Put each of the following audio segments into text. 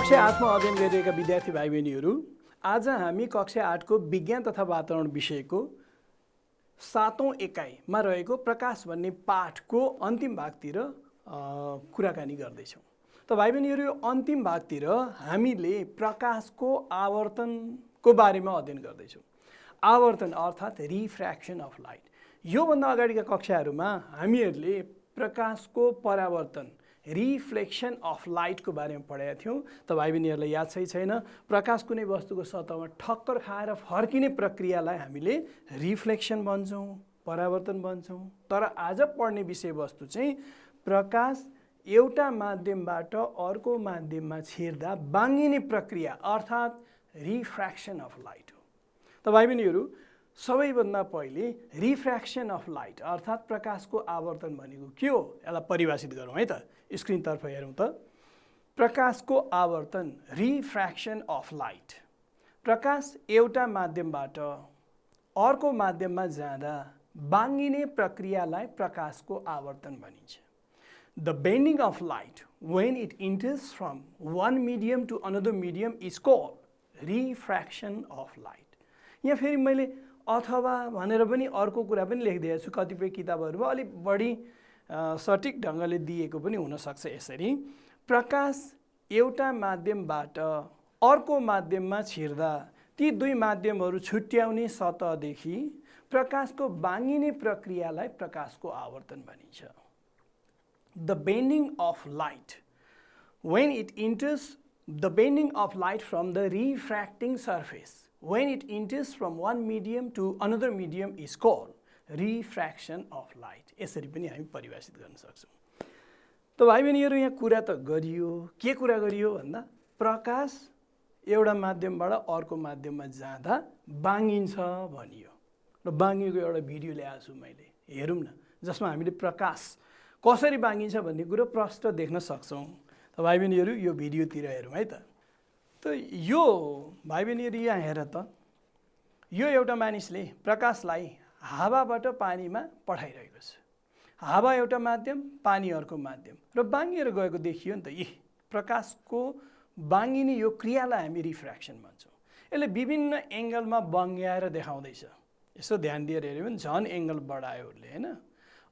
कक्षा 8 मा अध्ययन गरिरहेका विद्यार्थी भाइ बहिनीहरू, आज हामी कक्षा 8 को विज्ञान तथा वातावरण विषयको 7औं एकाइमा रहेको प्रकाश भन्ने पाठको अन्तिम भागतिर कुराकानी गर्दैछौँ। त भाइ बहिनीहरू, यो अन्तिम भागतिर हामीले प्रकाशको आवर्तनको बारेमा अध्ययन गर्दैछौँ। आवर्तन अर्थात् रिफ्र्याक्सन अफ लाइट। योभन्दा अगाडिका कक्षाहरूमा हामीहरूले प्रकाशको परावर्तन रिफ्लेक्सन अफ लाइटको बारेमा पढेका थियौँ। त भाइ बहिनीहरूलाई याद छ छैन? प्रकाश कुनै वस्तुको सतहमा ठक्कर खाएर फर्किने प्रक्रियालाई हामीले रिफ्लेक्सन भन्छौँ, परावर्तन भन्छौँ। तर आज पढ्ने विषयवस्तु चाहिँ प्रकाश एउटा माध्यमबाट अर्को माध्यममा छिर्दा बाङ्गिने प्रक्रिया अर्थात् रिफ्र्याक्सन अफ लाइट हो। त भाइ बहिनीहरू, सबैभन्दा पहिले रिफ्र्याक्सन अफ लाइट अर्थात् प्रकाशको आवर्तन भनेको के हो यसलाई परिभाषित गरौँ है त। स्क्रिनतर्फ हेरौँ त। प्रकाशको आवर्तन रिफ्र्याक्सन अफ लाइट। प्रकाश एउटा माध्यमबाट अर्को माध्यममा जाँदा बाङ्गिने प्रक्रियालाई प्रकाशको आवर्तन भनिन्छ। The bending of light when it enters from one medium to another medium is called refraction of light. यहाँ फेरि मैले अथवा भनेर पनि अर्को कुरा पनि लेखिदिएको छु। कतिपय किताबहरूमा अलिक बढी सठिक ढङ्गले दिएको पनि हुनसक्छ। यसरी प्रकाश एउटा माध्यमबाट अर्को माध्यममा छिर्दा ती दुई माध्यमहरू छुट्याउने सतहदेखि प्रकाशको बाङ्गिने प्रक्रियालाई प्रकाशको आवर्तन भनिन्छ। The bending of light when it enters the bending of light from the refracting surface when it enters from one medium to another medium is called refraction of light. यसरी पनि हामी परिभाषित गर्न सक्छौँ। त भाइ बहिनीहरू, यहाँ कुरा त गरियो, के कुरा गरियो भन्दा प्रकाश एउटा माध्यमबाट अर्को माध्यममा जाँदा बाङ्गिन्छ भनियो। र बाङ्गिएको एउटा भिडियो ल्याएको छु मैले, हेरौँ न, जसमा हामीले प्रकाश कसरी बाङ्गिन्छ भन्ने कुरो प्रष्ट देख्न सक्छौँ। त भाइ बहिनीहरू, यो भिडियोतिर हेरौँ है त। त यो भाइ बहिनीहरू यहाँ हेर त, यो एउटा मानिसले प्रकाशलाई हावाबाट पानीमा पठाइरहेको छ। हावा एउटा माध्यम, पानी अर्को माध्यम, र बाङ्गिएर गएको देखियो नि त। प्रकाशको बाङ्गिने यो क्रियालाई हामी रिफ्र्याक्सन भन्छौँ। यसले विभिन्न एङ्गलमा बङ्ग्याएर देखाउँदैछ। यसो ध्यान दिएर हेऱ्यो भने झन् एङ्गल बढायो उसले, होइन?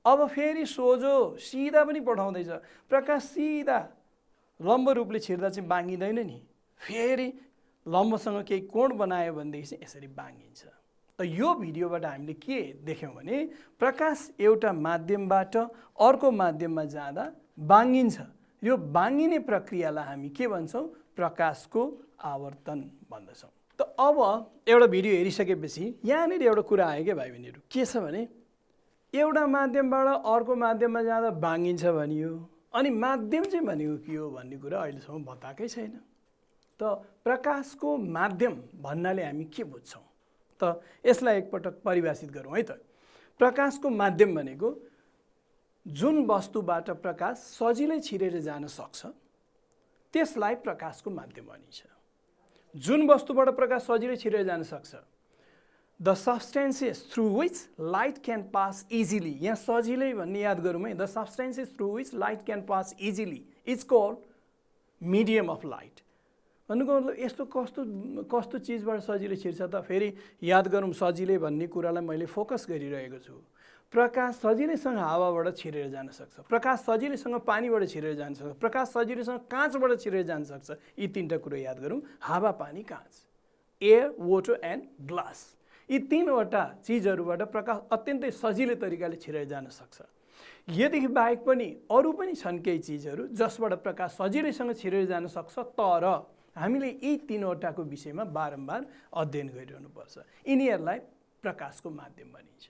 अब फेरि सोझो सिधा पनि पठाउँदैछ। प्रकाश सिधा लम्ब रूपले छिर्दा चाहिँ बाङ्गिँदैन नि, फेरि लम्बसँग केही कोण बनायो भनेदेखि चाहिँ यसरी बाङ्गिन्छ। त यो भिडियोबाट हामीले के देख्यौँ भने प्रकाश एउटा माध्यमबाट अर्को माध्यममा जाँदा बाङ्गिन्छ। यो बाङ्गिने प्रक्रियालाई हामी के भन्छौँ? प्रकाशको आवर्तन भन्दछौँ। त अब एउटा भिडियो हेरिसकेपछि यहाँनिर एउटा कुरा आयो क्या भाइ बहिनीहरू, के छ भने एउटा माध्यमबाट अर्को माध्यममा जाँदा बाङ्गिन्छ भनियो, अनि माध्यम चाहिँ भनेको के हो भन्ने कुरा अहिलेसम्म बताएकै छैन। त प्रकाशको माध्यम भन्नाले हामी के बुझ्छौँ त? यसलाई एकपटक परिभाषित गरौँ है त। प्रकाशको माध्यम भनेको जुन वस्तुबाट प्रकाश सजिलै छिरेर जान सक्छ त्यसलाई प्रकाशको माध्यम भनिन्छ। जुन वस्तुबाट प्रकाश सजिलै छिरेर जान सक्छ, the substances through which light can pass easily, यहाँ सजिलै भन्ने याद गरौँ है। the substances through which light can pass easily is called medium of light। भन्नुको मतलब यस्तो कस्तो चिजबाट सजिलै छिर्छ त? फेरि याद गरौँ, सजिलै भन्ने कुरालाई मैले फोकस गरिरहेको छु। प्रकाश सजिलैसँग हावाबाट छिरेर जान सक्छ, प्रकाश सजिलैसँग पानीबाट छिरेर जान सक्छ, प्रकाश सजिलैसँग काँचबाट छिरेर जान सक्छ। यी तीनटा कुरो याद गरौँ, हावा, पानी, काँच, एयर, वाटर एन्ड ग्लास। यी तीनवटा चिजहरूबाट प्रकाश अत्यन्तै सजिलै तरिकाले छिरेर जान सक्छ। यदेखि बाहेक पनि अरू पनि छन् केही चिजहरू जसबाट प्रकाश सजिलैसँग छिरेर जान सक्छ, तर हामीले यी तीनवटाको विषयमा बारम्बार अध्ययन गरिरहनुपर्छ। यिनीहरूलाई प्रकाशको माध्यम भनिन्छ।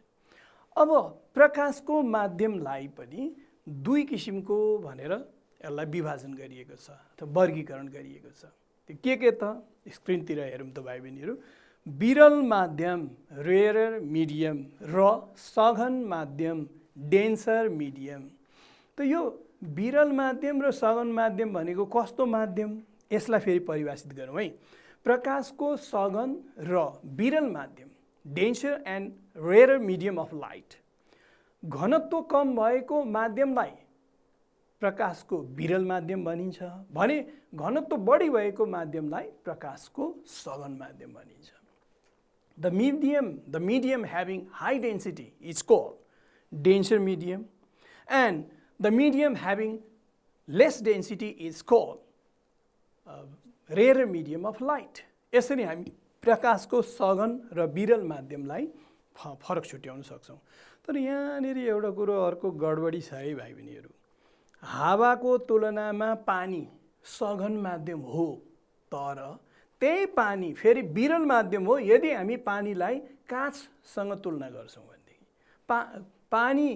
अब प्रकाशको माध्यमलाई पनि दुई किसिमको भनेर यसलाई विभाजन गरिएको छ अथवा वर्गीकरण गरिएको छ। त्यो के त? स्क्रिनतिर हेरौँ त भाइ बहिनीहरू। विरल माध्यम रेयर मिडियम र सघन माध्यम डेन्सर मिडियम। त यो विरल माध्यम र सघन माध्यम भनेको कस्तो माध्यम? यसलाई फेरि परिभाषित गरौँ है। प्रकाशको सघन र विरल माध्यम denser and rare medium of light, घनत्व कम भएको माध्यमलाई प्रकाशको विरल माध्यम भनिन्छ भने घनत्व बढी भएको माध्यमलाई प्रकाशको सघन माध्यम भनिन्छ। The medium having high density is called denser medium, and the medium having less density is called rarer medium of light. यसरी हामी प्रकाशको सघन र विरल माध्यमलाई फरक छुट्याउन सक्छौँ। तर यहाँनिर एउटा कुरो अर्को गडबडी छ है भाइ बहिनीहरू। हावाको तुलनामा पानी सघन माध्यम हो, तर त्यही पानी फेरि विरल माध्यम हो यदि हामी पानीलाई काँचसँग तुलना गर्छौँ भनेदेखि। पानी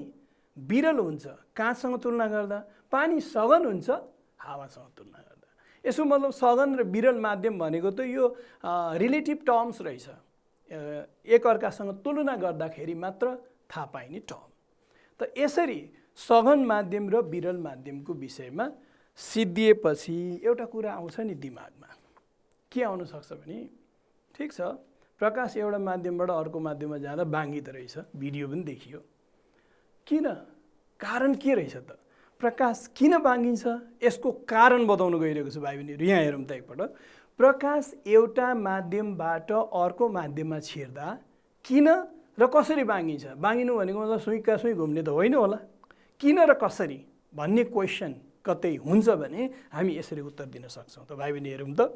विरल हुन्छ काँचसँग तुलना गर्दा, पानी सघन हुन्छ हावासँग तुलना गर्दा। यसको मतलब सघन र विरल माध्यम भनेको त यो रिलेटिभ टर्म्स रहेछ, एकअर्कासँग तुलना गर्दाखेरि मात्र थाहा पाइने टर्म। त यसरी सघन माध्यम र विरल माध्यमको विषयमा सिद्धिएपछि एउटा कुरा आउँछ नि दिमागमा, के आउन सक्छ भने ठिक छ प्रकाश एउटा माध्यमबाट अर्को माध्यममा जाँदा बाङ्गिँदो रहेछ, भिडियो पनि देखियो। किन? कारण के रहेछ त? प्रकाश किन बाङ्गिन्छ? यसको कारण बताउन गइरहेको छु भाइ बहिनीहरू। यहाँ हेरौँ त एकपटक। प्रकाश एउटा माध्यमबाट अर्को माध्यममा छिर्दा किन र कसरी बाङ्गिन्छ? बाङ्गिनु भनेको मतलब सुइँका सुई घुम्ने त होइन होला। किन र कसरी भन्ने क्वेसन कतै हुन्छ भने हामी यसरी उत्तर दिन सक्छौँ। त भाइ बहिनी हेरौँ त।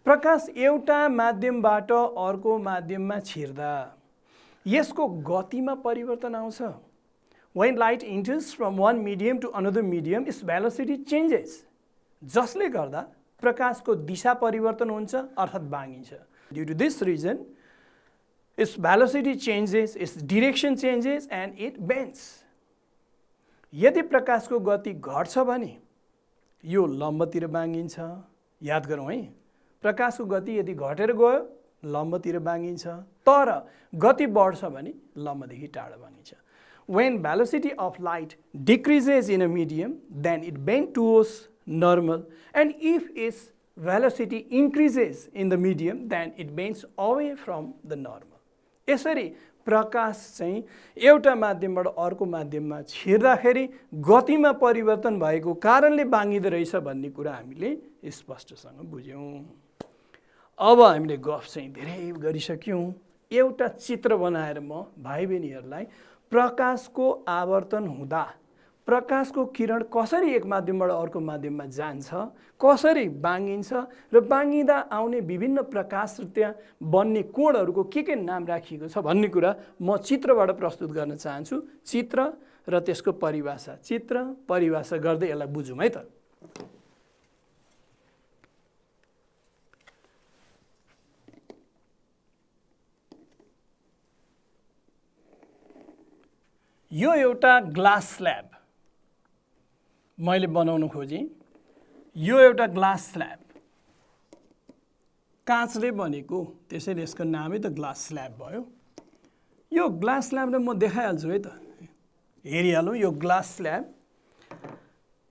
प्रकाश एउटा माध्यमबाट अर्को माध्यममा छिर्दा यसको गतिमा परिवर्तन आउँछ। When light enters from one medium to another medium, its velocity changes. जसले गर्दा प्रकाशको दिशा परिवर्तन हुन्छ अर्थात् बाङ्गिन्छ। Due to this reason, its velocity changes, its direction changes and it bends. यदि प्रकाशको गति घट्छ भने यो लम्बतिर बाङ्गिन्छ। याद गरौँ है, प्रकाशको गति यदि घटेर गयो लम्बतिर बाङ्गिन्छ, तर गति बढ्छ भने लम्बदेखि टाढा बाङ्गिन्छ। When velocity of light decreases in a medium, then it bends towards normal, and if its velocity increases in the medium, then it bends away from the normal. यसरी प्रकाश चाहिँ एउटा माध्यमबाट अर्को माध्यममा छिर्दाखेरि गतिमा परिवर्तन भएको कारणले बाङ्गिँदो रहेछ भन्ने कुरा हामीले स्पष्टसँग बुझ्यौँ। अब हामीले गफ चाहिँ धेरै गरिसक्यौँ। एउटा चित्र बनाएर म भाइ बहिनीहरूलाई प्रकाशको आवर्तन हुँदा प्रकाशको किरण कसरी एक माध्यमबाट अर्को माध्यममा जान्छ, कसरी बाङ्गिन्छ र बाङ्गिँदा आउने विभिन्न प्रकाश र त्यहाँ बन्ने कोणहरूको के नाम राखिएको छ भन्ने कुरा म चित्रबाट प्रस्तुत गर्न चाहन्छु। चित्र र त्यसको परिभाषा, चित्र परिभाषा गर्दै यसलाई बुझौँ है त। यो एउटा ग्लास स्ल्याब मैले बनाउन खोजेँ। यो एउटा ग्लास स्ल्याब काँचले बनेको, त्यसैले यसको नामै त ग्लास स्ल्याब भयो। यो ग्लास स्ल्याबलाई म देखाइहाल्छु है त, हेरिहालौँ। यो ग्लास स्ल्याब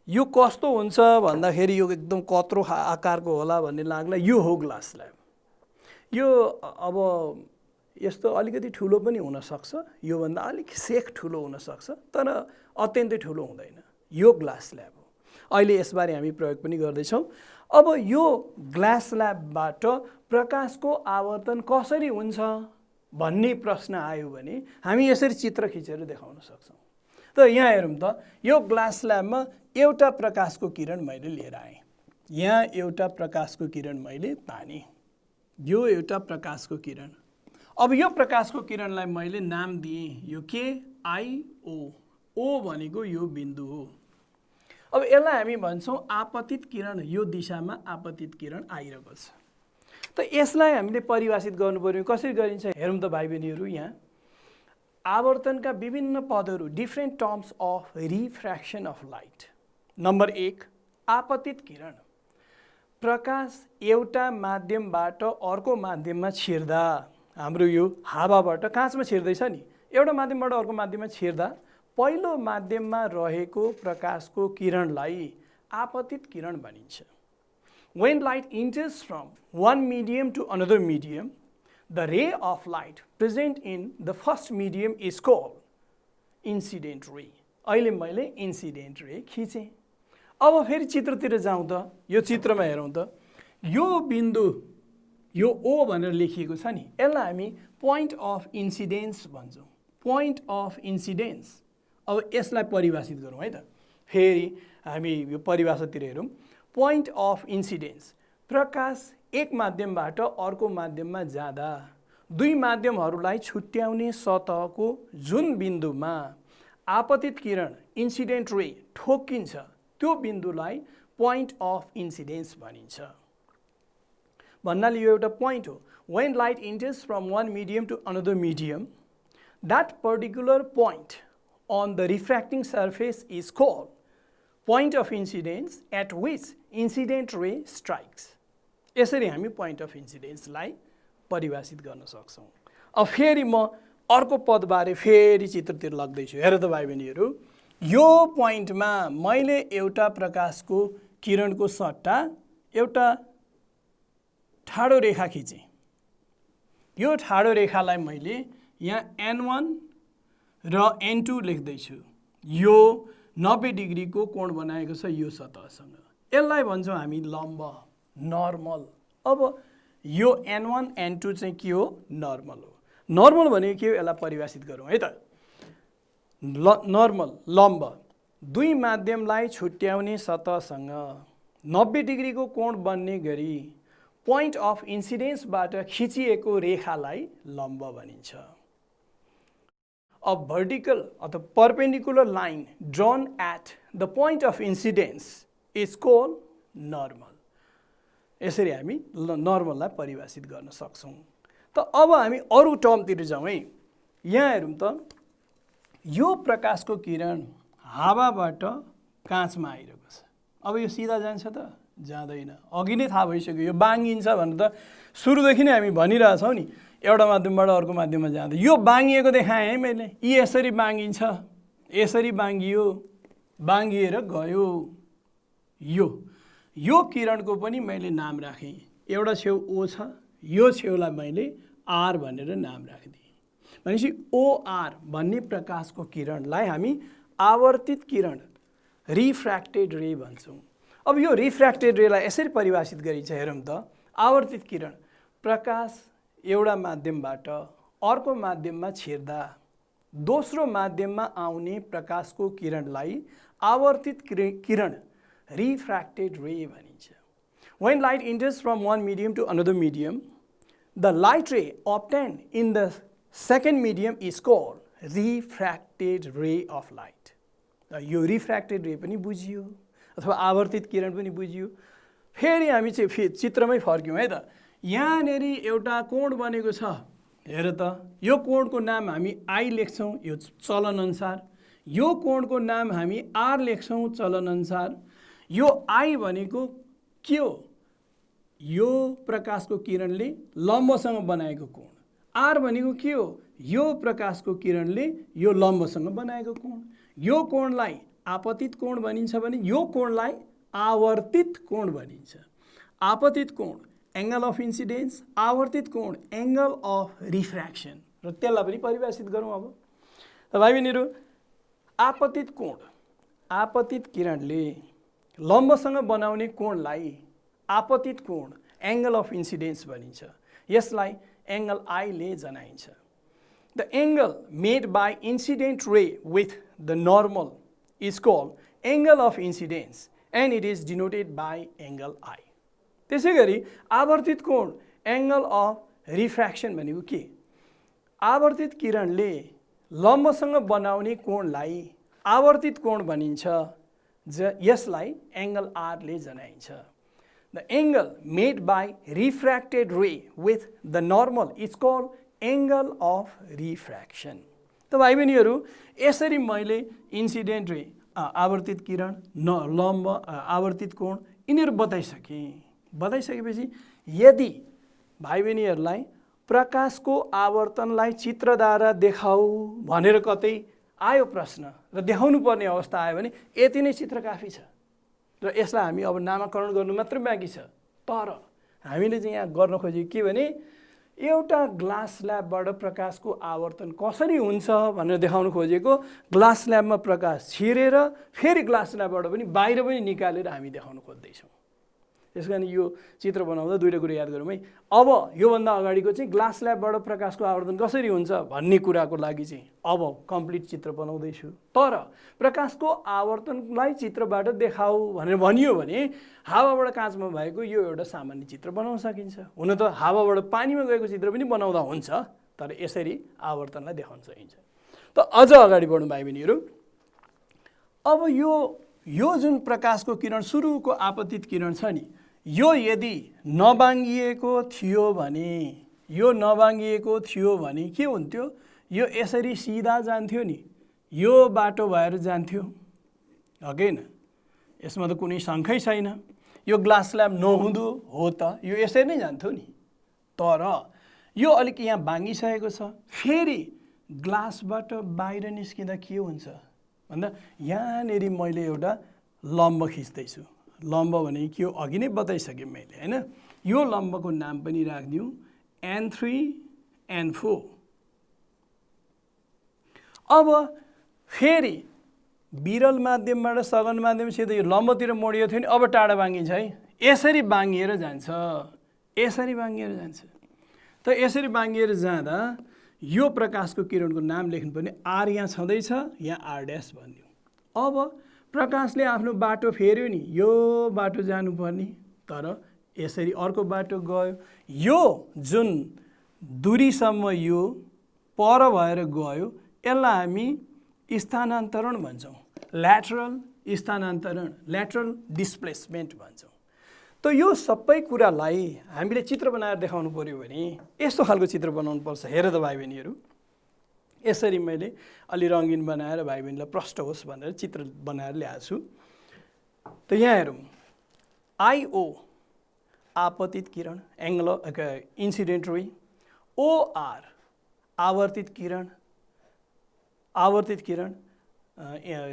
यो कस्तो हुन्छ भन्दाखेरि यो एकदम कत्रो आकारको होला भन्ने लाग्ला। यो हो ग्लास स्ल्याब। यो अब यस्तो अलिकति ठुलो पनि हुनसक्छ, योभन्दा अलिक सेक ठुलो हुनसक्छ, तर अत्यन्तै ठुलो हुँदैन। यो ग्लास स्ल्याब हो। अहिले यसबारे हामी प्रयोग पनि गर्दैछौँ। अब यो ग्लास स्ल्याबबाट प्रकाशको आवर्तन कसरी हुन्छ भन्ने प्रश्न आयो भने हामी यसरी चित्र खिचेर देखाउन सक्छौँ। त यहाँ हेरौँ त, यो ग्लास स्ल्याबमा एउटा प्रकाशको किरण मैले लिएर आएँ। यहाँ एउटा प्रकाशको किरण मैले तानेँ। यो एउटा प्रकाशको किरण। अब यो प्रकाशको किरणलाई मैले नाम दिएँ, यो के आइओ। ओ भनेको यो बिन्दु हो। अब यसलाई हामी भन्छौँ आपतित किरण। यो दिशामा आपतित किरण आइरहेको छ। त यसलाई हामीले परिभाषित गर्नु पर्यो। कसरी गरिन्छ हेरौँ त भाइ बहिनीहरू। यहाँ आवर्तनका विभिन्न पदहरू, different terms of refraction of light. Number 1 आपतित किरण। प्रकाश एउटा माध्यमबाट अर्को माध्यममा छिर्दा, हाम्रो यो हावाबाट काँचमा छिर्दैछ नि, एउटा माध्यमबाट अर्को माध्यममा छिर्दा पहिलो माध्यममा रहेको प्रकाशको किरणलाई आपतित किरण भनिन्छ। When light enters from one medium to another medium, the ray of light present in the first medium is called incident ray. अहिले मैले incident ray खिचेँ। अब फेरि चित्रतिर जाउँ त, यो चित्रमा हेरौँ त, यो बिन्दु यो ओ भनेर लेखिएको छ नि, यसलाई हामी पोइन्ट अफ इन्सिडेन्स भन्छौँ, पोइन्ट अफ इन्सिडेन्स। अब यसलाई परिभाषित गरौँ है त, फेरि हामी यो परिभाषातिर हेरौँ। पोइन्ट अफ इन्सिडेन्स, प्रकाश एक माध्यमबाट अर्को माध्यममा जाँदा दुई माध्यमहरूलाई छुट्याउने सतहको जुन बिन्दुमा आपतित किरण इन्सिडेन्ट रे ठोक्किन्छ त्यो बिन्दुलाई पोइन्ट अफ इन्सिडेन्स भनिन्छ। भन्नाले यो एउटा पोइन्ट हो। When light enters from one medium to another medium, that particular point on the refracting surface is called point of incidence at which incident ray strikes. यसरी हामी point of incidence लाई परिभाषित गर्न सक्छौँ। अब फेरि म अर्को पदबारे फेरि चित्रतिर लग्दैछु। हेर त भाइ बहिनीहरू, यो पोइन्टमा मैले एउटा प्रकाशको किरणको सट्टा एउटा ठाडो रेखा खिचेँ। यो ठाडो रेखालाई मैले यहाँ N1 र N2 लेख्दैछु। यो 90 डिग्रीको कोण बनाएको छ यो सतहसँग। यसलाई भन्छौँ हामी लम्ब, नर्मल। अब यो N1 N2 चाहिँ के हो? नर्मल हो। नर्मल भनेको के हो? यसलाई परिभाषित गरौँ है त। नर्मल, लम्ब, दुई माध्यमलाई छुट्याउने सतहसँग 90 डिग्रीको कोण बन्ने गरी पोइन्ट अफ इन्सिडेन्सबाट खिचिएको रेखालाई लम्ब भनिन्छ। A vertical अथवा perpendicular line drawn at the point of incidence is called normal. यसरी हामी नर्मललाई परिभाषित गर्न सक्छौँ। त अब हामी अरू टर्मतिर जाउँ है। यहाँ हेरौँ त, यो प्रकाशको किरण हावाबाट काँचमा आइरहेको छ। अब यो सिधा जान्छ त? जाँदैन। अघि नै थाहा भइसक्यो यो बाङ्गिन्छ भनेर त सुरुदेखि नै हामी भनिरहेछौँ नि, एउटा माध्यमबाट अर्को माध्यममा जाँदा। यो बाङ्गिएको देखाएँ है मैले, यी यसरी बाङ्गिन्छ, यसरी बाङ्गियो, बाङ्गिएर गयो। यो किरणको पनि मैले नाम राखेँ। एउटा छेउ ओ छ, यो छेउलाई मैले आर भनेर नाम राखिदिएँ। भनेपछि ओआर भन्ने प्रकाशको किरणलाई हामी आवर्तित किरण, रिफ्र्याक्टेड रे भन्छौँ। अब यो रिफ्र्याक्टेड रेलाई यसरी परिभाषित गरिन्छ। हेरौँ त, आवर्तित किरण, प्रकाश एउटा माध्यमबाट अर्को माध्यममा छिर्दा दोस्रो माध्यममा आउने प्रकाशको किरणलाई आवर्तित किरण, रिफ्र्याक्टेड रे भनिन्छ। When light enters from one medium to another medium, the light ray obtained in the second medium is called refracted ray of light. यो रिफ्र्याक्टेड रे पनि बुझियो अथवा आवर्तित किरण पनि बुझियो। फेरि हामी चाहिँ चित्रमै फर्क्यौँ है त। यहाँनेरि एउटा कोण बनेको छ। हेर त, यो कोणको नाम हामी आई लेख्छौँ यो चलन अनुसार, यो कोणको नाम हामी आर लेख्छौँ चलन अनुसार। यो आई भनेको के हो? यो प्रकाशको किरणले लम्बसँग बनाएको कोण। आर भनेको के हो? यो प्रकाशको किरणले यो लम्बसँग बनाएको कोण। यो कोणलाई आपतित कोण भनिन्छ भने यो कोणलाई आवर्तित कोण भनिन्छ। आपतित कोण एंगल अफ इन्सिडेन्स, आवर्तित कोण एंगल अफ रिफ्र्याक्सन। र त्यसलाई पनि परिभाषित गरौँ अब। त भाइ बहिनीहरू, आपतित कोण, आपतित किरणले लम्बसँग बनाउने कोणलाई आपतित कोण एंगल अफ इन्सिडेन्स भनिन्छ। यसलाई एंगल आई ले जनाइन्छ। The angle made by incident ray with the normal is called angle of incidence and it is denoted by angle I. त्यसै गरी आवर्तित कोण एंगल अफ रिफ्र्याक्सन भनेको के? आवर्तित किरणले लम्बसँग बनाउने कोणलाई आवर्तित कोण भनिन्छ, यसलाई एंगल आर ले जनाइन्छ। The angle made by refracted ray with the normal is called angle of refraction. त भाइ बहिनीहरू, यसरी मैले इन्सिडेन्ट रे, आवर्तित किरण, लम्ब, आवर्तित कोण यिनीहरू बताइसकेँ। बताइसकेपछि यदि भाइ बहिनीहरूलाई प्रकाशको आवर्तनलाई चित्रद्वारा देखाऊ भनेर कतै आयो प्रश्न र देखाउनु पर्ने अवस्था आयो भने यति नै चित्र काफी छ र यसलाई हामी अब नामाकरण गर्नु मात्रै बाँकी छ। तर हामीले चाहिँ यहाँ गर्न खोजेको के भने एउटा ग्लास स्ल्याबबाट प्रकाशको आवर्तन कसरी हुन्छ भनेर देखाउन खोजेको। ग्लास स्ल्याबमा प्रकाश छिरेर फेरि ग्लास स्ल्याबबाट पनि बाहिर पनि निकालेर हामी देखाउन खोज्दैछौँ। त्यस कारण यो चित्र बनाउँदा दुईवटा कुरा याद गरौँ है। अब योभन्दा अगाडिको चाहिँ ग्लास स्ल्याबबाट प्रकाशको आवर्तन कसरी हुन्छ भन्ने कुराको लागि चाहिँ अब कम्प्लिट चित्र बनाउँदैछु। तर प्रकाशको आवर्तनलाई चित्रबाट देखाऊ भनेर भनियो भने हावाबाट काँचमा भएको यो एउटा सामान्य चित्र बनाउन सकिन्छ। हुन त हावाबाट पानीमा गएको चित्र पनि बनाउँदा हुन्छ, तर यसरी आवर्तनलाई देखाउन सकिन्छ। त अझ अगाडि बढौँ भाइ बहिनीहरू। अब यो जुन प्रकाशको किरण सुरुको आपतित किरण छ नि, यो यदि नबाङ्गिएको थियो भने के हुन्थ्यो? यो यसरी सिधा जान्थ्यो नि, यो बाटो भएर जान्थ्यो, हो कि होइन? यसमा त कुनै शङ्कै छैन। यो ग्लास स्ल्याब नहुँदो हो त यो यसरी नै जान्थ्यो नि। तर यो अलिक यहाँ बाङ्गिसकेको छ। फेरि ग्लासबाट बाहिर निस्किँदा के हुन्छ भन्दा यहाँनिर मैले एउटा लम्ब खिच्दैछु। लम्ब भने के हो अघि नै बताइसकेँ मैले, होइन? यो लम्बको नाम पनि राखिदिउँ N3 N4। अब फेरि विरल माध्यमबाट सघन माध्यमसित यो लम्बतिर मोडियो थियो नि, अब टाढा बाङ्गिन्छ है। यसरी बाङ्गिएर जान्छ, यसरी बाङ्गिएर जान्छ। त यसरी बाङ्गिएर जाँदा यो प्रकाशको किरणको नाम लेख्नुपर्ने R यहाँ छँदैछ, यहाँ R' भनिदिउँ। अब प्रकाशले आफ्नो बाटो फेर्यो नि, यो बाटो जानुपर्ने, तर यसरी अर्को बाटो गयो। यो जुन दूरीसम्म यो पर भएर गयो यसलाई हामी स्थानान्तरण भन्छौँ, ल्याटरल स्थानान्तरण, ल्याटरल डिस्प्लेसमेन्ट भन्छौँ। त यो सबै कुरालाई हामीले चित्र बनाएर देखाउनु पर्यो भने यस्तो खालको चित्र बनाउनु पर्छ। हेर त भाइ बहिनीहरू, यसरी मैले अलि रङ्गीन बनाएर भाइ बहिनीलाई प्रष्ट होस् भनेर चित्र बनाएर ल्याएको छु। त यहाँ हेरौँ, IO आपतित किरण, एङ्गल इन्सिडेन्ट रे, OR आवर्तित किरण,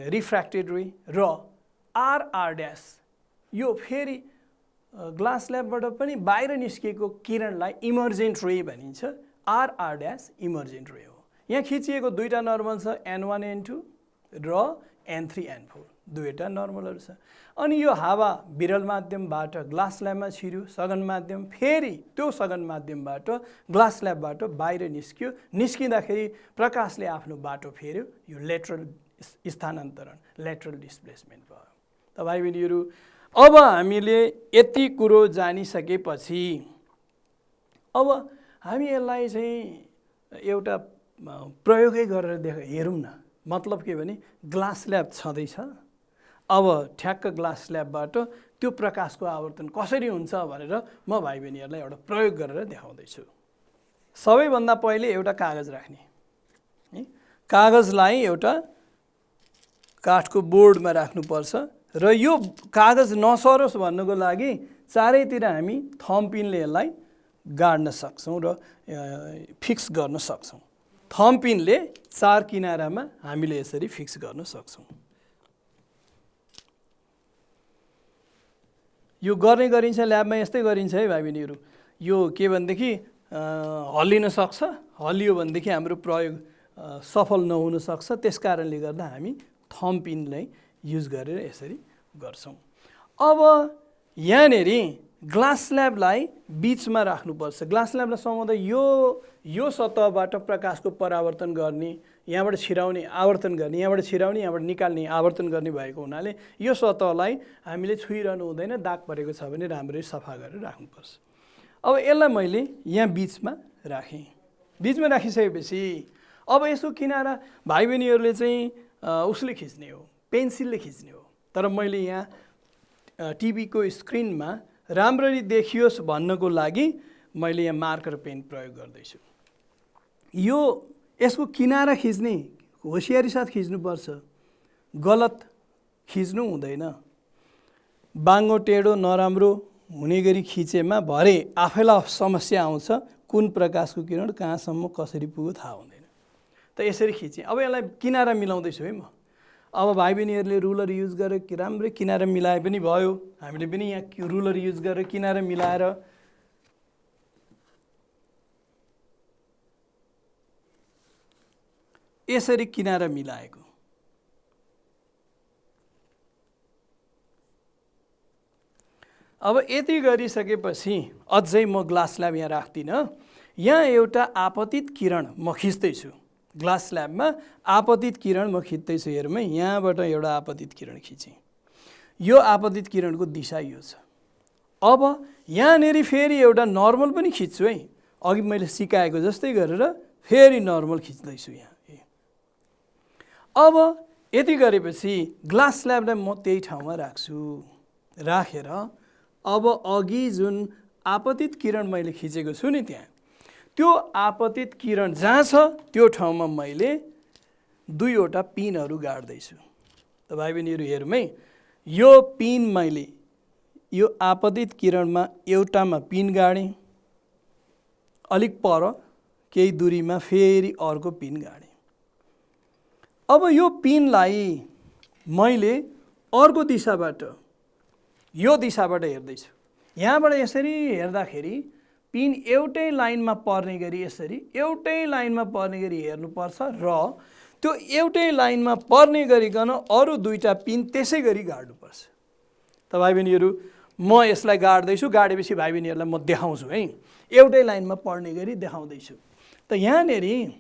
रिफ्र्याक्टेड रे, र RR' यो फेरि ग्लास स्ल्याबबाट पनि बाहिर निस्किएको किरणलाई इमर्जेन्ट रे भनिन्छ। RR' इमर्जेन्ट रे हो। यहाँ खिचिएको दुईवटा नर्मल छ, N1 N2 र N3 N4, दुईवटा नर्मलहरू छ। अनि यो हावा विरल माध्यमबाट ग्लास स्ल्याबमा छिर्यो, सघन माध्यम, फेरि त्यो सघन माध्यमबाट ग्लास स्ल्याबबाट बाहिर निस्क्यो। निस्किँदाखेरि प्रकाशले आफ्नो बाटो फेर्यो, यो लेटरल स्थानान्तरण, लेटरल डिस्प्लेसमेन्ट भयो। त भाइ बहिनीहरू, अब हामीले यति कुरो जानिसकेपछि अब हामी यसलाई चाहिँ एउटा प्रयोगै गरेर हेरौँ न। मतलब के भने ग्लास स्ल्याब छँदैछ, अब ठ्याक्क ग्लास स्ल्याबबाट त्यो प्रकाशको आवर्तन कसरी हुन्छ भनेर म भाइ बहिनीहरूलाई एउटा प्रयोग गरेर देखाउँदैछु। सबैभन्दा पहिले एउटा कागज राख्ने, कागजलाई एउटा काठको बोर्डमा राख्नुपर्छ र यो कागज नसरोस् भन्नुको लागि चारैतिर हामी थम्बपिनले यसलाई गाड्न सक्छौँ र फिक्स गर्न सक्छौँ। थम्बपिनले चार किनारामा हामीले यसरी फिक्स गर्न सक्छौँ। यो गर्ने गरिन्छ, ल्याबमा यस्तै गरिन्छ है भाइ बहिनीहरू। यो के भनेदेखि हल्लिन सक्छ, हल्लियो भनेदेखि हाम्रो प्रयोग सफल नहुन सक्छ। त्यस कारणले गर्दा हामी थम्बपिनलाई युज गरेर यसरी गर्छौँ। अब यहाँनिर ग्लास स्ल्याबलाई बिचमा राख्नुपर्छ। ग्लास स्ल्याबलाई समाउँदा यो सतहबाट प्रकाशको परावर्तन गर्ने, यहाँबाट छिराउने, आवर्तन गर्ने, यहाँबाट छिराउने, यहाँबाट निकाल्ने, आवर्तन गर्ने भएको हुनाले यो सतहलाई हामीले छुइरहनु हुँदैन। दाग परेको छ भने राम्ररी सफा गरेर राख्नुपर्छ। अब यसलाई मैले यहाँ बिचमा राखेँ। बिचमा राखिसकेपछि अब यसको किनारा भाइ बहिनीहरूले चाहिँ उसले खिच्ने हो, पेन्सिलले खिच्ने हो। तर मैले यहाँ टिभीको स्क्रिनमा राम्ररी देखियोस् भन्नको लागि मैले यहाँ मार्कर पेन प्रयोग गर्दैछु। यसको किनारा खिच्ने होसियारी साथ खिच्नुपर्छ, गलत खिच्नु हुँदैन। बाङ्गो टेढो नराम्रो हुने गरी खिचेमा भरे आफैलाई समस्या आउँछ, कुन प्रकाशको किरण कहाँसम्म कसरी पुग्यो थाहा हुँदैन। त यसरी खिचेँ। अब यसलाई किनारा मिलाउँदैछु है म। अब भाइ बहिनीहरूले रुलर युज गरेर राम्रै किनारा मिलाए पनि भयो। हामीले पनि यहाँ रुलर युज गरेर किनारा मिलाएर यसरी किनारा मिलाएको। अब यति गरिसकेपछि अझै म ग्लास स्ल्याब यहाँ राख्दिनँ। यहाँ एउटा आपतित किरण म खिच्दैछु। ग्लास स्ल्याबमा आपतित किरण म खिच्दैछु। हेरौँ है, यहाँबाट एउटा आपतित किरण खिचेँ। यो आपतित किरणको दिशा यो छ। अब यहाँनिर फेरि एउटा नर्मल पनि खिच्छु है, अघि मैले सिकाएको जस्तै गरेर फेरि नर्मल खिच्दैछु यहाँ। अब यति गरेपछि ग्लास स्ल्याबलाई म त्यही ठाउँमा राख्छु। राखेर अब अघि जुन आपतित किरण मैले खिचेको छु नि, त्यहाँ त्यो आपतित किरण जहाँ छ त्यो ठाउँमा मैले दुईवटा पिनहरू गाड्दैछु। त भाइ बहिनीहरू हेरौँ है, यो पिन मैले यो आपतित किरणमा एउटामा पिन गाडेँ, अलिक पर केही दूरीमा फेरि अर्को पिन गाडेँ। अब यो पिनलाई मैले अर्को दिशाबाट, यो दिशाबाट हेर्दैछु। यहाँबाट यसरी हेर्दाखेरि पिन एउटै लाइनमा पर्ने गरी, यसरी एउटै लाइनमा पर्ने गरी हेर्नुपर्छ र त्यो एउटै लाइनमा पर्ने गरिकन अरू दुईटा पिन त्यसै गरी गाड्नुपर्छ। त भाइ बहिनीहरू म यसलाई गाड्दैछु। गाडेपछि भाइ बहिनीहरूलाई म देखाउँछु है, एउटै लाइनमा पर्ने गरी देखाउँदैछु। त यहाँनिर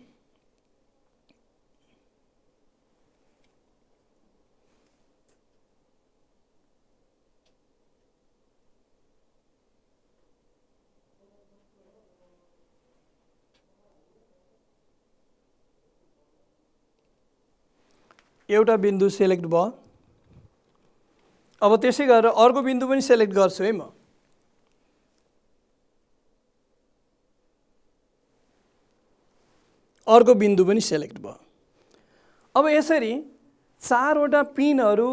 एउटा बिन्दु सेलेक्ट भयो। अब त्यसै गरेर अर्को बिन्दु पनि सेलेक्ट गर्छु है म। अर्को बिन्दु पनि सेलेक्ट भयो। अब यसरी चारवटा पिनहरू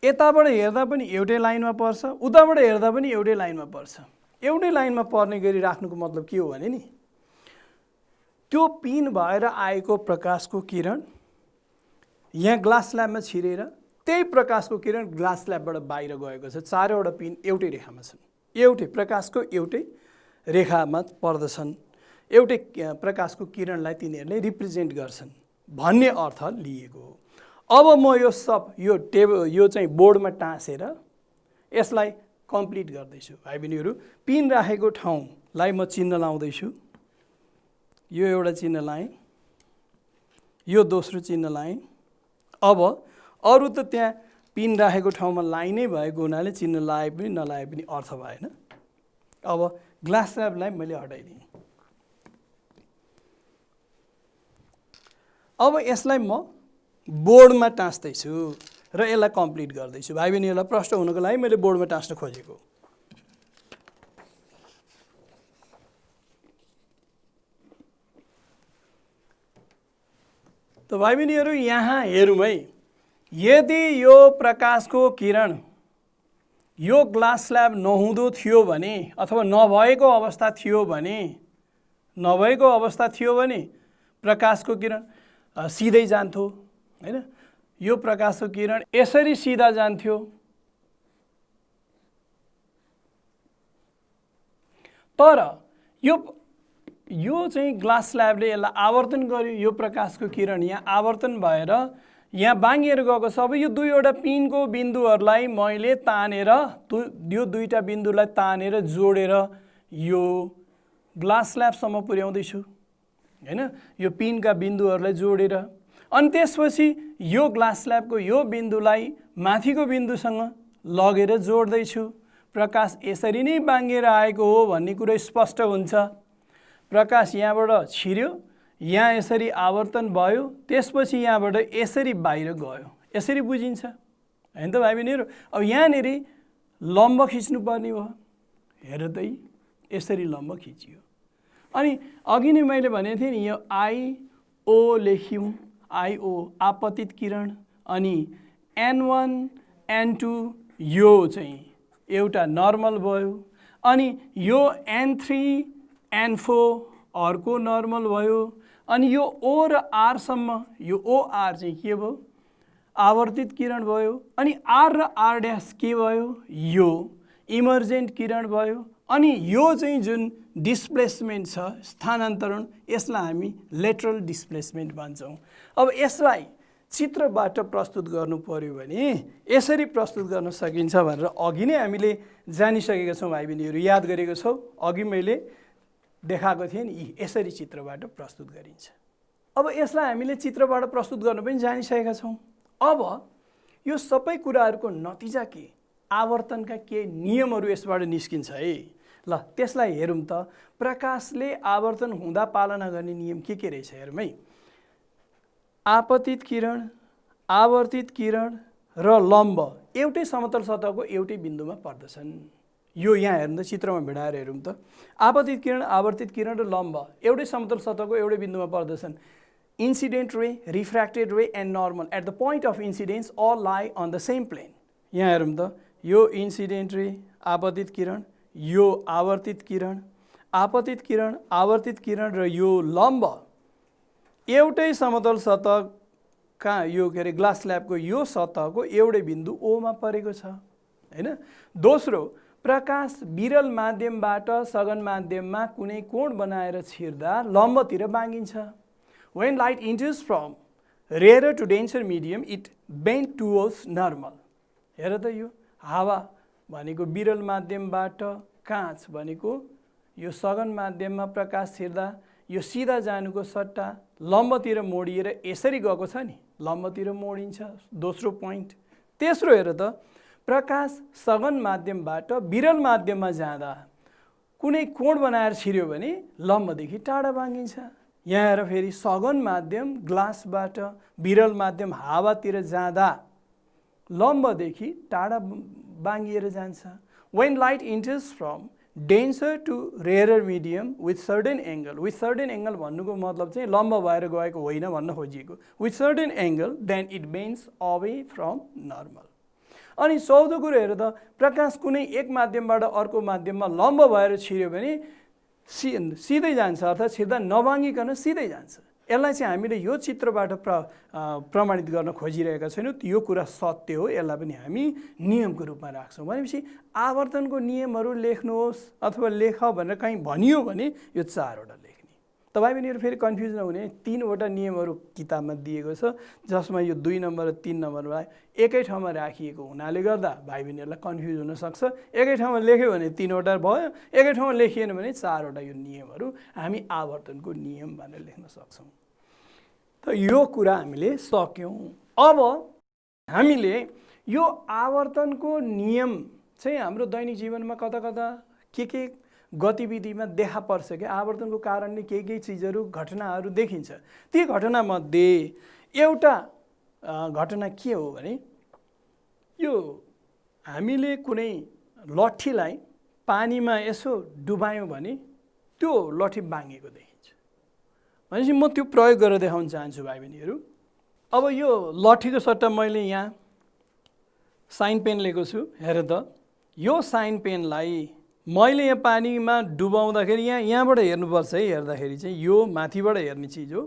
यताबाट हेर्दा पनि एउटै लाइनमा पर्छ, उताबाट हेर्दा पनि एउटै लाइनमा पर्छ। एउटै लाइनमा पर्ने गरी राख्नुको मतलब के हो भने नि, त्यो पिन भएर आएको प्रकाशको किरण यहाँ ग्लास स्ल्याबमा छिरेर त्यही प्रकाशको किरण ग्लास स्ल्याबबाट बाहिर गएको छ। चारवटा पिन एउटै रेखामा छन्, एउटै प्रकाशको एउटै रेखामा पर्दछन्, एउटै प्रकाशको किरणलाई तिनीहरूले रिप्रेजेन्ट गर्छन् भन्ने अर्थ लिएको हो। अब म यो चाहिँ बोर्डमा टाँसेर यसलाई कम्प्लिट गर्दैछु। भाइ बहिनीहरू पिन राखेको ठाउँलाई म चिन्ह लाउँदैछु। यो एउटा चिन्ह लाएँ, यो दोस्रो चिन्ह लाएँ। अब अरू त त्यहाँ पिन राखेको ठाउँमा लाइनै भएको हुनाले चिन्ह लाए पनि नलाए पनि अर्थ भएन। अब ग्लास स्ल्याबलाई मैले हटाइदिएँ। अब यसलाई म बोर्डमा टाँस्दैछु र यसलाई कम्प्लिट गर्दैछु। भाइ बहिनीहरूलाई प्रश्न हुनुको लागि मैले बोर्डमा टाँस्न खोजेको। त भाइ बहिनीहरू यहाँ हेरौँ है, यदि यो प्रकाशको किरण यो ग्लास स्ल्याब नहुँदो थियो भने अथवा नभएको अवस्था थियो भने प्रकाशको किरण सिधै जान्थ्यो हैन। यो प्रकाशको किरण यसरी सिधा जान्थ्यो, तर यो चाहिँ ग्लास स्ल्याबले यसलाई आवर्तन गर्यो। यो प्रकाशको किरण यहाँ आवर्तन भएर यहाँ बाङ्गिएर गएको छ। अब यो दुईवटा पिनको बिन्दुहरूलाई मैले तानेर, यो दुईटा बिन्दुलाई तानेर जोडेर यो ग्लास स्ल्याबसम्म पुर्याउँदैछु हैन, यो पिनका बिन्दुहरूलाई जोडेर। अनि त्यसपछि यो ग्लास स्ल्याबको यो बिन्दुलाई माथिको बिन्दुसँग लगेर जोड्दैछु। प्रकाश यसरी नै बाङ्गिएर आएको हो भन्ने कुरा स्पष्ट हुन्छ। प्रकाश यहाँबाट छिर्यो, यहाँ यसरी आवर्तन भयो, त्यसपछि यहाँबाट यसरी बाहिर गयो, यसरी बुझिन्छ हैन त भाइ बहिनीहरू। अब यहाँनिर लम्ब खिच्नु पर्ने भयो, हेर त यसरी लम्ब खिचियो। अनि अघि नै मैले भनेको थिएँ नि, यो आइओ लेख्यौँ, आइओ आपतित किरण, अनि N1 N2 यो चाहिँ एउटा नर्मल भयो, अनि यो N3 N4 अर्को नर्मल भयो, अनि यो O र R सम्म यो OR चाहिँ के भयो, आवर्तित किरण भयो। अनि R र R' के भयो, यो इमर्जेन्ट किरण भयो। अनि यो चाहिँ जुन डिस्प्लेसमेन्ट छ स्थानान्तरण, यसलाई हामी लेटरल डिस्प्लेसमेन्ट भन्छौँ। अब यसलाई चित्रबाट प्रस्तुत गर्नु पर्यो भने यसरी प्रस्तुत गर्न सकिन्छ भनेर अघि नै हामीले जानिसकेका छौँ भाइ बहिनीहरू, याद गरेको छौँ। अघि मैले देखाएको थिएँ नि, यसरी चित्रबाट प्रस्तुत गरिन्छ। अब यसलाई हामीले चित्रबाट प्रस्तुत गर्न पनि जानिसकेका छौँ। अब यो सबै कुराहरूको नतिजा के, आवर्तनका के नियमहरू यसबाट निस्किन्छ है। ल त्यसलाई हेरौँ त। प्रकाशले आवर्तन हुँदा पालना गर्ने नियम के रहेछ हेरौँ है। आपतित किरण, आवर्तित किरण र लम्ब एउटै समतल सतहको एउटै बिन्दुमा पर्दछन्। यो यहाँ हेर्नु त, चित्रमा भिडाएर हेरौँ त। आपतित किरण, आवर्तित किरण र लम्ब एउटै समतल सतहको एउटै बिन्दुमा पर्दछन्। Incident ray, refracted ray and normal at the point of incidence all lie on the same plane. यहाँ हेरौँ त, यो इन्सिडेन्ट रे, आपतित किरण, यो आवर्तित किरण, आपतित किरण, आवर्तित किरण र यो लम्ब एउटै समतल सतह कहाँ, यो के अरे ग्लास स्ल्याबको यो सतहको एउटै बिन्दु ओमा परेको छ हैन। दोस्रो, प्रकाश विरल माध्यमबाट सघन माध्यममा कुनै कोण बनाएर छिर्दा लम्बतिर बाङ्गिन्छ। When light enters from rarer to denser medium, it bends towards normal. हेर त, यो हावा भनेको विरल माध्यमबाट, काँच भनेको यो सघन माध्यममा प्रकाश छिर्दा यो सिधा जानुको सट्टा लम्बतिर मोडिएर यसरी गएको छ नि, लम्बतिर मोडिन्छ। दोस्रो पोइन्ट। तेस्रो हेर त, प्रकाश सघन माध्यमबाट विरल माध्यममा जाँदा कुनै कोण बनाएर छिर्यो भने लम्बदेखि टाढा बाङ्गिन्छ। यहाँ हेर फेरि, सघन माध्यम ग्लासबाट विरल माध्यम हावातिर जाँदा लम्बदेखि टाढा बाङ्गिएर जान्छ। When light enters from denser to rarer medium with certain angle, with certain angle भन्नुको मतलब चाहिँ लम्ब भएर गएको होइन भन्न खोजिएको। With certain angle, then it bends away from normal. अनि चौथो कुरो हेर त, प्रकाश कुनै एक माध्यमबाट अर्को माध्यममा लम्ब भएर छिर्यो भने सिधै जान्छ, अर्थात् छिर्दा नबाङ्गिकन सिधै जान्छ। यसलाई चाहिँ हामीले यो चित्रबाट प्रमाणित गर्न खोजिरहेका छैनौँ। यो कुरा सत्य हो, यसलाई पनि हामी नियमको रूपमा राख्छौँ। भनेपछि आवर्तनको नियमहरू लेख्नुहोस् अथवा लेख भनेर कहीँ भनियो भने यो 4वटा लेख्ने। तपाईँ पनि फेरि कन्फ्युज नहुने, 3वटा नियमहरू किताबमा दिएको छ, जसमा यो 2 नम्बर र 3 नम्बरमा एकै ठाउँमा राखिएको हुनाले गर्दा भाइ बहिनीहरूलाई कन्फ्युज हुनसक्छ। एकै ठाउँमा लेख्यो भने 3वटा भयो, एकै ठाउँमा लेखिएन भने 4वटा यो नियमहरू हामी आवर्तनको नियम भनेर लेख्न सक्छौँ। त यो कुरा हामीले सक्यौँ। अब हामीले यो आवर्तनको नियम चाहिँ हाम्रो दैनिक जीवनमा कता कता के गतिविधिमा देखा पर्छ कि आवर्तनको कारणले के चिजहरू घटनाहरू देखिन्छ। ती घटनामध्ये एउटा घटना के हो भने, यो हामीले कुनै लट्ठीलाई पानीमा यसो डुबायौँ भने त्यो लट्ठी बाङ्गेको देखिन्छ। भनेपछि म त्यो प्रयोग गरेर देखाउन चाहन्छु भाइ बहिनीहरू। अब यो लट्ठीको सट्टा मैले यहाँ साइन पेन लिएको छु। हेर त, यो साइन पेनलाई मैले यहाँ पानीमा डुबाउँदाखेरि यहाँबाट हेर्नुपर्छ है। हेर्दाखेरि चाहिँ यो माथिबाट हेर्ने चिज हो।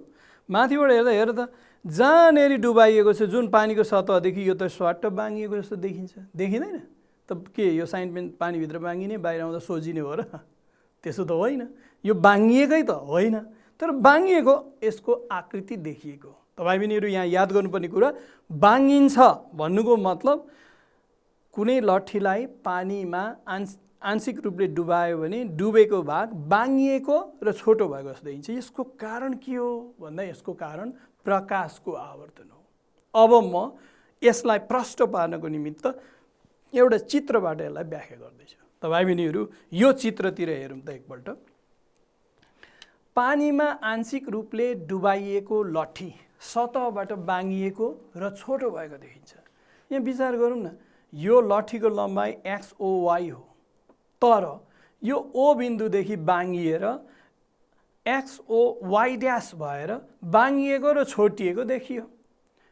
माथिबाट हेर्दा हेर त, जहाँनेरि डुबाइएको छ जुन पानीको सतहदेखि यो त स्वाट्ट बाङ्गिएको जस्तो देखिन्छ, देखिँदैन त? के यो साइन पेन पानीभित्र बाङ्गिने, बाहिर आउँदा सोझिने हो र? त्यसो त होइन, यो बाङ्गिएकै त होइन, तर बाङ्गिएको यसको आकृति देखिएको। तपाईँ पनि यहाँ याद गर्नुपर्ने कुरा, बाङ्गिन्छ भन्नुको मतलब कुनै लट्ठीलाई पानीमा आंशिक रूपले डुबायो भने डुबेको भाग बाङ्गिएको र छोटो भएको जस्तो देखिन्छ। यसको कारण के हो भन्दा यसको कारण प्रकाशको आवर्तन हो। अब म यसलाई प्रष्ट पार्नको निमित्त एउटा चित्रबाट यसलाई व्याख्या गर्दैछु। तपाईँ बहिनीहरू यो चित्रतिर हेरौँ त एकपल्ट। पानीमा आंशिक रूपले डुबाइएको लट्ठी सतहबाट बाङ्गिएको र छोटो भएको देखिन्छ। यहाँ विचार गरौँ न, यो लट्ठीको लम्बाइ XOY हो, तर यो O बिन्दुदेखि बाङ्गिएर XOY' भएर बाङ्गिएको र छोटिएको देखियो।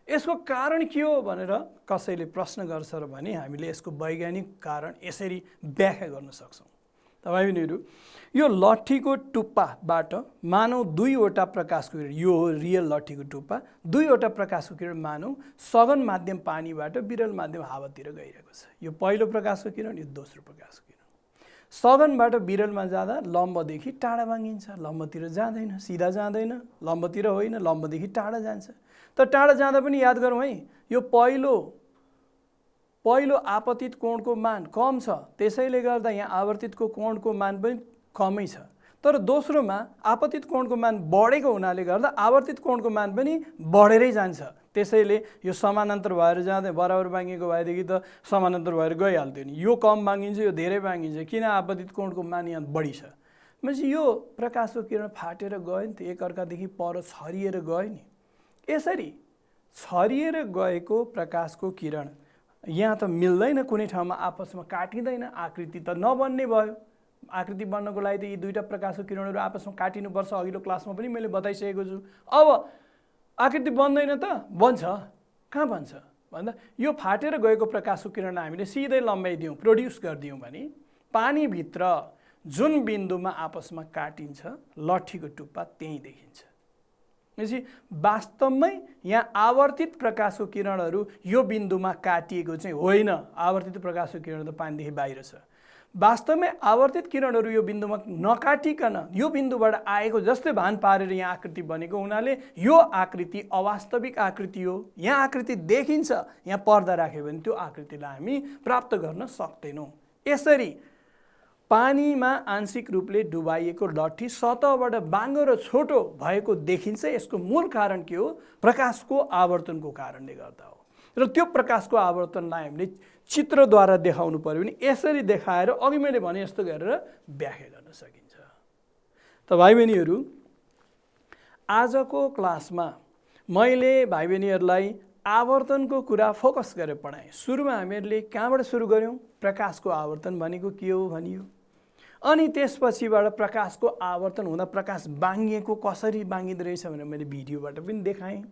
यसको कारण के हो भनेर कसैले प्रश्न गर्छ र भने हामीले यसको वैज्ञानिक कारण यसरी व्याख्या गर्न सक्छौँ। तपाईँ बहिनीहरू, यो लट्ठीको टुप्पाबाट मानव 2वटा प्रकाशको किरण, यो हो रियल लट्ठीको टुप्पा, 2वटा प्रकाशको किरण मानव सघन माध्यम पानीबाट विरल माध्यम हावातिर गइरहेको छ। यो पहिलो प्रकाशको किरण, यो दोस्रो प्रकाशको किरण। सघनबाट बिरलमा जाँदा लम्बदेखि टाढा भाँगिन्छ, लम्बतिर जाँदैन, सिधा जाँदैन, लम्बतिर होइन, लम्बदेखि टाढा जान्छ। तर टाढा जाँदा पनि याद गरौँ है, यो पहिलो आपतित कोणको मान कम छ, त्यसैले गर्दा यहाँ आवर्तितको कोणको मान पनि कमै छ। तर दोस्रोमा आपतित कोणको मान बढेको हुनाले गर्दा आवर्तित कोणको मान पनि बढेरै जान्छ। त्यसैले यो समानान्तर भएर जाँदै बराबर भाँगिएको भएदेखि त समानान्तर भएर गइहाल्थ्यो नि। यो कम भाँगिन्छ, यो धेरै भाँगिन्छ, किन आपतित कोणको मान यहाँ बढी छ भनेपछि यो प्रकाशको किरण फाटेर गयो नि त, एकअर्कादेखि पर छरिएर गयो नि। यसरी छरिएर गएको प्रकाशको किरण यहाँ त मिल्दैन, कुनै ठाउँमा आपसमा काटिँदैन, आकृति त नबन्ने भयो। आकृति बन्नको लागि त यी दुईटा प्रकाशको किरणहरू आपसमा काटिनुपर्छ, अघिल्लो क्लासमा पनि मैले बताइसकेको छु। अब आकृति बन्दैन त बन्छ, कहाँ बन्छ भन्दा यो फाटेर गएको प्रकाशको किरण हामीले सिधै लम्बाइदियौँ, प्रोड्युस गरिदियौँ भने पानीभित्र जुन बिन्दुमा आपसमा काटिन्छ लट्ठीको टुप्पा त्यहीँ देखिन्छ। भनेपछि वास्तवमै यहाँ आवर्तित प्रकाशको किरणहरू यो बिन्दुमा काटिएको चाहिँ होइन, आवर्तित प्रकाशको किरण त पानीदेखि बाहिर छ। वास्तवमै आवर्तित किरणहरू यो बिन्दुमा नकाटिकन यो बिन्दुबाट आएको जस्तै भान पारेर यहाँ आकृति बनेको हुनाले यो आकृति अवास्तविक आकृति हो। यहाँ आकृति देखिन्छ, यहाँ पर्दा राख्यो भने त्यो आकृतिलाई हामी प्राप्त गर्न सक्दैनौँ। यसरी पानीमा आंशिक रूपले डुबाइएको लट्ठी सतहबाट बाङ्गो र छोटो भएको देखिन्छ। यसको मूल कारण के हो? प्रकाशको आवर्तनको कारणले गर्दा हो। र त्यो प्रकाशको आवर्तनलाई हामीले चित्रद्वारा देखाउनु पर्यो भने यसरी देखाएर अघि मैले भने जस्तो गरेर व्याख्या गर्न सकिन्छ। त भाइ बहिनीहरू, आजको क्लासमा मैले भाइ बहिनीहरूलाई आवर्तनको कुरा फोकस गरेर पढाएँ। सुरुमा हामीहरूले कहाँबाट सुरु गऱ्यौँ? प्रकाशको आवर्तन भनेको के हो भनियो, अनि त्यसपछिबाट प्रकाशको आवर्तन हुँदा प्रकाश बाङ्गिएको कसरी बाङ्गिँदो रहेछ भनेर मैले भिडियोबाट पनि देखाएँ।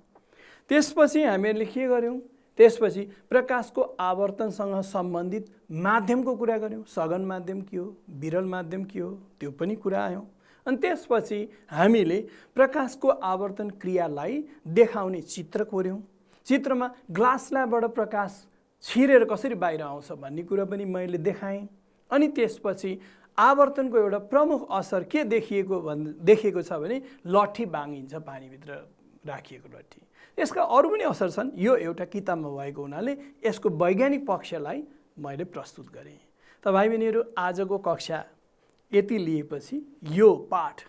त्यसपछि हामीहरूले के गर्यौँ? त्यसपछि प्रकाशको आवर्तनसँग सम्बन्धित माध्यमको कुरा गऱ्यौँ। सघन माध्यम के हो, विरल माध्यम के हो, त्यो पनि कुरा आयौँ। अनि त्यसपछि हामीले प्रकाशको आवर्तन क्रियालाई देखाउने चित्र कोर्यौँ। चित्रमा ग्लास स्ल्याबबाट प्रकाश छिरेर कसरी बाहिर आउँछ भन्ने कुरा पनि मैले देखाएँ। अनि त्यसपछि आवर्तनको एउटा प्रमुख असर के देखिएको छ भने लट्ठी बाङ्गिन्छ, पानीभित्र राखिएको लट्ठी। यसका अरू पनि असर छन्, यो एउटा किताबमा भएको हुनाले यसको वैज्ञानिक पक्षलाई मैले प्रस्तुत गरेँ। त भाइ बहिनीहरू, आजको कक्षा यति लिएपछि यो पाठ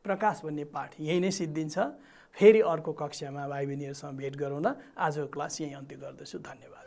प्रकाश भन्ने पाठ यही नै सिद्धिन्छ। फेरि अर्को कक्षामा भाइ बहिनीहरूसँग भेट गरौँला। आजको क्लास यहीँ अन्त्य गर्दछु। धन्यवाद।